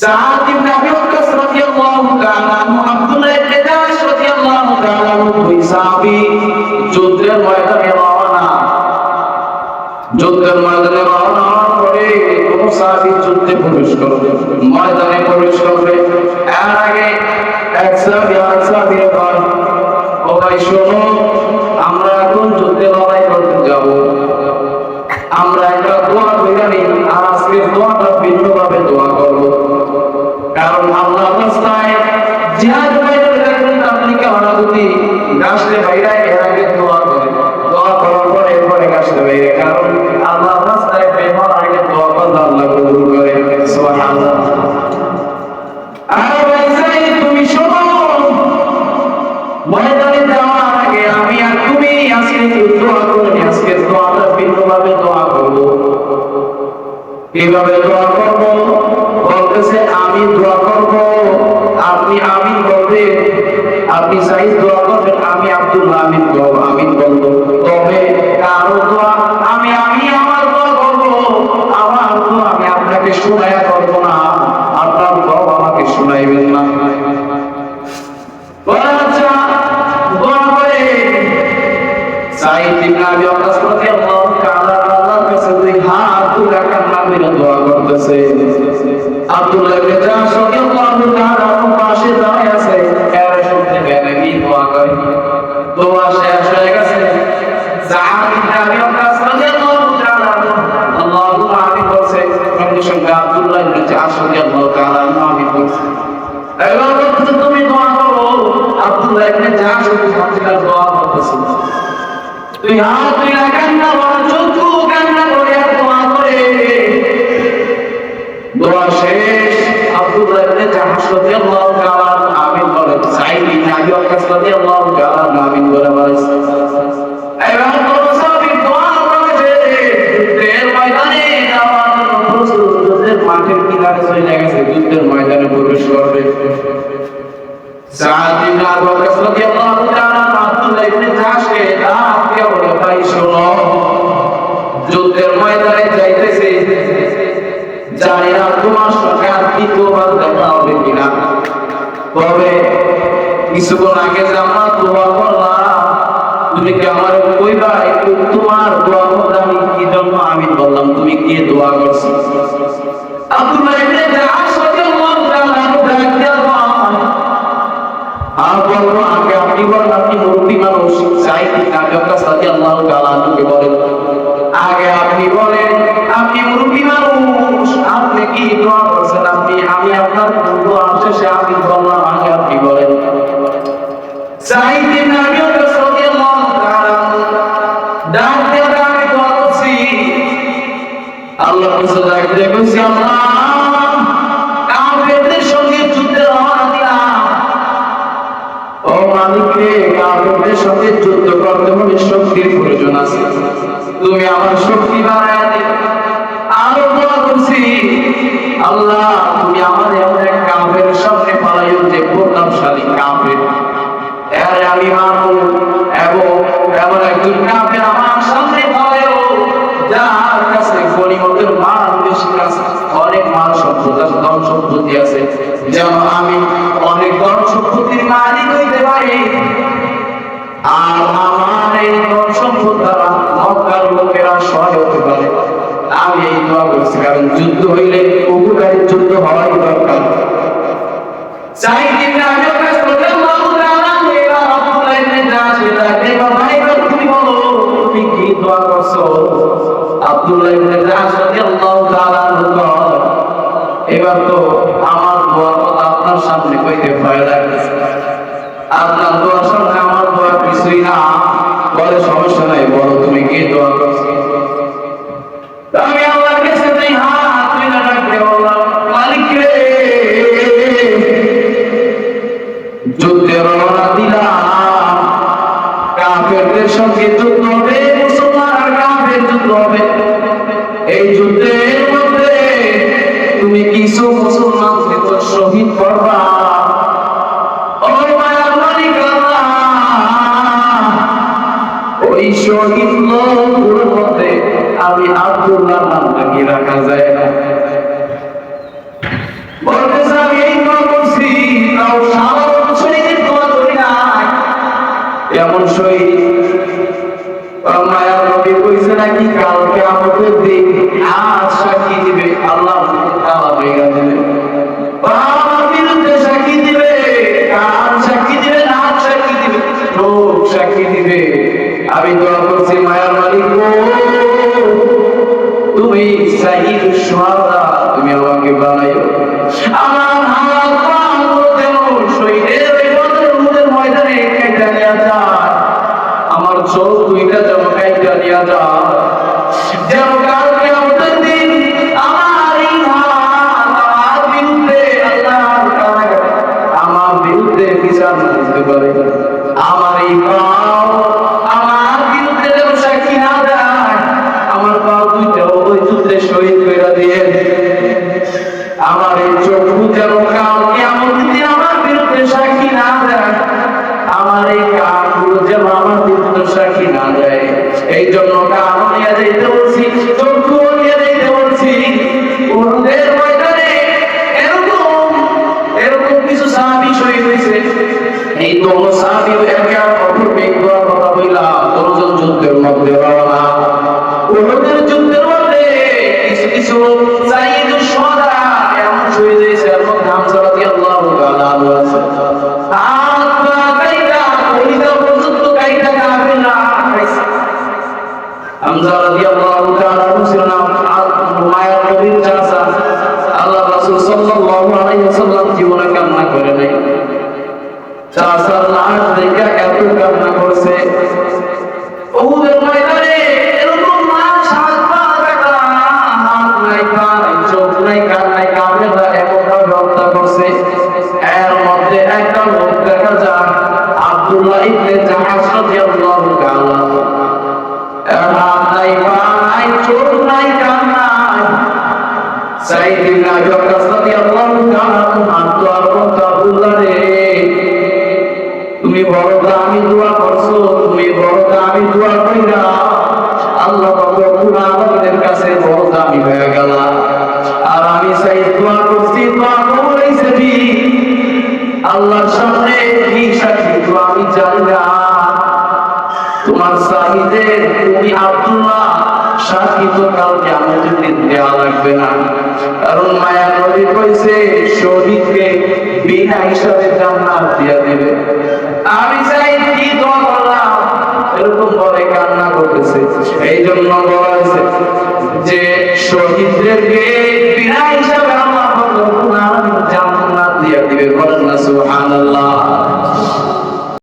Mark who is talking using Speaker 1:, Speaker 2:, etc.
Speaker 1: সাদ ইবনে আবি ওয়াক্কাস রাদিয়াল্লাহু তাআলা আনহু, আব্দুল্লাহ ইবনে জাহশ রাদিয়াল্লাহু তাআলা আনহু, দুই সাহাবী যুদ্ধের ময়দানে রওনা। যুদ্ধের ময়দানে রওনা হওয়ার পরে কোন সাহাবী যুদ্ধে প্রবেশ করবে, ময়দানে প্রবেশ করবে, এর আগে এক সাহাবী আর সাহাবীর বলেন, ও ভাই শোনো, আমরা এখন যুদ্ধে লড়াই করতে যাব, আমরা একটা দোয়া কইরা নিই, আর আজকের দোয়াটা ভিন্নভাবে দোয়া করব। কারণ আল্লাহর রাস্তায় জিহাদ ময়দানে যখন তাবলীগে ওরা যদি গাছতে বাইরে এর আগে দোয়া করে, দোয়া করার পরে এরপরে গাছতে বাইরে, কারণ আল্লাহর রাস্তায় বের হওয়ার আগে দোয়া করলে আল্লাহ কবুল করে। সুবহানাল্লাহ। আর ভাই তুমি শোনো, ময়দানে যাওয়ার আগে আমি আর তুমি আজকে দোয়া করে নি, আজকে দোয়াটা ভিন্নভাবে দোয়া করব। কিভাবে দোয়া করব? বলতেছে আমি দোয়া করব, আপনি আমিন বলবেন, আপনি সাইদ দোয়া করবেন, আমি আব্দুল্লাহ আমিন বলবো। তবে কারো দোয়া আমি আমার দোয়া করব, আমার দোয়া আমি আপনাকে শোনায়া করব না, আপনার দোয়া আমাকে শোনাইবেন না। আচ্ছা, দোয়া করে সাইদ ইবনে আবি ওয়াক্কাস রাদিয়াল্লাহু তাআলা আল্লাহর কাছে দুই হাত তুলে কান্না করে দোয়া করতেছে। আব্দুল্লাহ ইবনে জাহশ রাদিয়াল্লাহু তাআলা পাশে দাঁড়িয়ে আছে, এর শুনতে বেনাকি দোয়া করে। দোয়া শেষ হয়ে গেছে, সাদ ইবনে আবি ওয়াক্কাস রাদিয়াল্লাহু তাআলা আল্লাহু আমিন বলছে, সঙ্গে সঙ্গে আব্দুল্লাহ ইবনে জাহশ রাদিয়াল্লাহু তাআলা আমিন বলছে। এবার বলতেছে তুমি দোয়া করো। আব্দুল্লাহ ইবনে জাহশ রাদিয়াল্লাহু দোয়া করতেছে, তুই হাত তুলে কান্না করে, চক্ষু কান্না করে আর দোয়া করে। দোয়া শেষ, আব্দুল্লাহ ইবনে জাহশ রাদিয়াল্লাহু তাআলা আমিন বলে, সাইদ ইবনে আবি ওয়াক্কাস রাদিয়াল্লাহু তাআলা আমিন বলে বলেছে। এবার কোন সাহাবী দোয়া করেছে, যুদ্ধের ময়দানে যাওয়ার জন্য প্রস্তুত, যুদ্ধের মাঠের কিনারে চলে গেছে, যুদ্ধের ময়দানে প্রবেশ করবে। সাদ ইবনে আবি ওয়াক্কাস রাদিয়াল্লাহু তাআলা আব্দুল্লাহ ইবনে জাহশকে ডাক দিয়ে বলে, ভাই শোনো, যুদ্ধের ময়দানে যাইতেছে, জানি না তোমার সঙ্গে আর দ্বিতীয়বার দেখা হবে কিনা, তবে কিছুক্ষণ আগে যে আমরা দোয়া করলাম, তুমি কি আমার কইবা একটু তোমার দোয়া করতে আমি কি জন্য আমিন বললাম, তুমি কি দোয়া করছো? আব্দুল্লাহ ইবনে জাহশ রাদিয়াল্লাহু তাআলা ডাক দিয়ে আর বলবো, আগে আপনি বলেন, আপনি মুরব্বী মানুষ, সাইদ ইবনে আবি ওয়াক্কাস রাদিয়াল্লাহু তাআলা আনহুকে বলেন, আগে আপনি বলেন, আপনি মুরব্বী মানুষ, আপনি কি দোয়া করছেন? আমি আপনার দোয়া শেষে আমি বললাম, আগে আপনি বলেন। সাইদ ইবনে আবি ওয়াক্কাস রাদিয়াল্লাহু তাআলা ডাক দিয়ে আমি দোয়া করছি, আল্লাহ কাছে ডাক দিয়ে কইছি, আল্লাহ কাফেরদের সঙ্গে যুদ্ধে রওনা দিলাম, ও মালিক রে, কাফেরদের সঙ্গে যুদ্ধ করতে হলে শক্তির প্রয়োজন আছে, তুমি আমার শক্তি বাড়ায় দিও। আরো দোয়া করছি, আল্লাহ তুমি আমার এমন এক কাফের সামনে পালাইও যে প্রতাপশালী কাফের, এর আমি মারবো, এবং এমন একজন কাফের আমার সামনে পালাইও যার কাছে গনিমতের মাল বেশি আছে, অনেক মাল সম্পদ আছে, ধন সম্পত্তি আছে, যেন আমি অনেক ধন সম্পত্তির মালিক হইতে পারি, আর আমার এই ধন সম্পদ দ্বারা মক্কার লোকেরা সহায় হতে পারে। আমি এই দোয়া করছি, কারণ যুদ্ধ হইলে উপকারী যুদ্ধ হওয়াই দরকার। সাইদ ইবনে আবি ওয়াক্কাস রাদিয়াল্লাহু তাআলা এবার আব্দুল্লাহ ইবনে জাহশ ডাকে, ভাই তুমি বলো, তুমি কি দোয়া করছো? আব্দুল্লাহ ইবনে জাহশ রাদিয়াল্লাহু তাআলা বলে, এবার তো আমার দোয়া কথা আপনার সামনে কইতে ভয় লাগতেছে, আপনার দোয়ার সামনে আমার দোয়া কিছুই না। বলে, সমস্যা নাই, বলো তুমি কি দোয়া করছো? আমি আল্লাহর কাছে দুই হাত তুলে ডাক দিয়ে বললাম, মালিক রে, যুদ্ধে রওনা দিলাম, কাফেরদের সঙ্গে যুদ্ধ হবে, মুসলমান আর কাফের যুদ্ধ হবে। এই যুদ্ধের মধ্যে তুমি কিছু মুসলমানকে তো শহীদ করবা। ও মায়ার মালিক আল্লাহ, ওই শহীদ লোকগুলোর মধ্যে আমি আব্দুল্লাহ নামটা কি রাখা যায় না? শহীদ। মায়ার নবী কইছে নাকি কাল কিয়ামতের দিন আজ সাক্ষী দিবে, আল্লাহ তাআলা বেগা দিবে, আমার বিরুদ্ধে সাক্ষী দিবে, কাল সাক্ষী দিবে, না সাক্ষী দিবে, লোক সাক্ষী দিবে। আমি দোয়া করছি মায়ার মালিক গো, তুমি সাইয়্যিদুশ শুহাদা, তুমি আমাকে বানাইও। আমার হাত পা যেন শহীদের ওই বদরের উহুদের ময়দানে কাইটা নিয়া যায়, আমার চোখ দুইটা যেন কাইটা নিয়া যায়, যেন কাল কিয়ামতের দিন আমার এই হাত আমার বিরুদ্ধে আল্লাহর কাছে আমার বিরুদ্ধে বিচার না করতে পারে, আমার এই পাও আমার বিরুদ্ধে যেন সাক্ষী না দেয়, আমার পাও দুইটা ওই যুদ্ধে শহীদ করে দিয়ে, আমার এই চক্ষু যেন কাল কিয়ামতের দিন আমার বিরুদ্ধে সাক্ষী না দেয়, আমার এই কানগুলো যেন আমার বিরুদ্ধে সাক্ষী না দেয়। এই জন্য কান নিয়ে যেতে বলছি, চক্ষু নিয়ে যেতে বলছি। উহুদের ময়দানে এরকম এরকম কিছু সাহাবী শহীদ হয়েছে। এই কোন সাহাবী একে অপর বিদ্রোহ কথা বললাম, দুজন যুদ্ধের মধ্যে রওনা। উহুদের যুদ্ধের মধ্যে কিছু কিছু সাইয়্যিদুশ শুহাদা এমন শহীদ হয়েছে, এর মধ্যে হামজা রাদিয়াল্লাহু তাআলা আনহু আছে। হাত পা কাইটা কলিজা পর্যন্ত কাইটা কাফের না খাইছে। হামজা রাদিয়াল্লাহু তাআলা আনহু ছিলেন মায়ার নবীর চাচা। আল্লাহ রাসূল সাল্লাল্লাহু আলাইহি ওয়াসাল্লাম জীবনে কান্না করে নাই, চাচার লাশ দেখে এত কান্না করছে। উহুদের ময়দানে এরকম লাশ, হাত পা কাটা, হাত নাই পা নাই চোখ নাই কান নাই, কাফেররা এমন ভাবে হত্যা করছে। এর মধ্যে একটা লোক দেখা যায়, আব্দুল্লাহ ইবনে জাহাশ রাদিয়াল্লাহু তাআলা, এর হাত নাই পা নাই চোখ নাই কান নাই। সাইয়্যিদ ইবনে আবি ওয়াক্কাস রাদিয়াল্লাহু তাআলা হাত দোয়া করতে, আব্দুল্লাহ রে তুমি বড় দামি দোয়া করছো, তুমি বড় দামি দোয়া কইরা আল্লাহ রব্বুল আলামিনের কাছে বড় দামি হয়ে গেল। আর আমি চাই দোয়া করছি, দোয়া কবুল হইছে কি আল্লাহর সামনে কি সাক্ষী তো আমি জানি না। তোমার চাইতে তুমি আব্দুল্লাহ সাক্ষী তো কাল কিয়ামতের দিন দেওয়া লাগবে না, কারণ মায়া নবী কইছে শহীদকে বিনা হিসাবে জান্নাত দিয়া দিবে। আমি চাই কি দোয়া করলাম, এরকম বলে কান্না করতেছে। এই জন্য বলা হয়েছে যে শহীদদেরকে বিনা হিসাবে আল্লাহ জান্নাত দিয়া দিবে। বলেন না সুবহানাল্লাহ।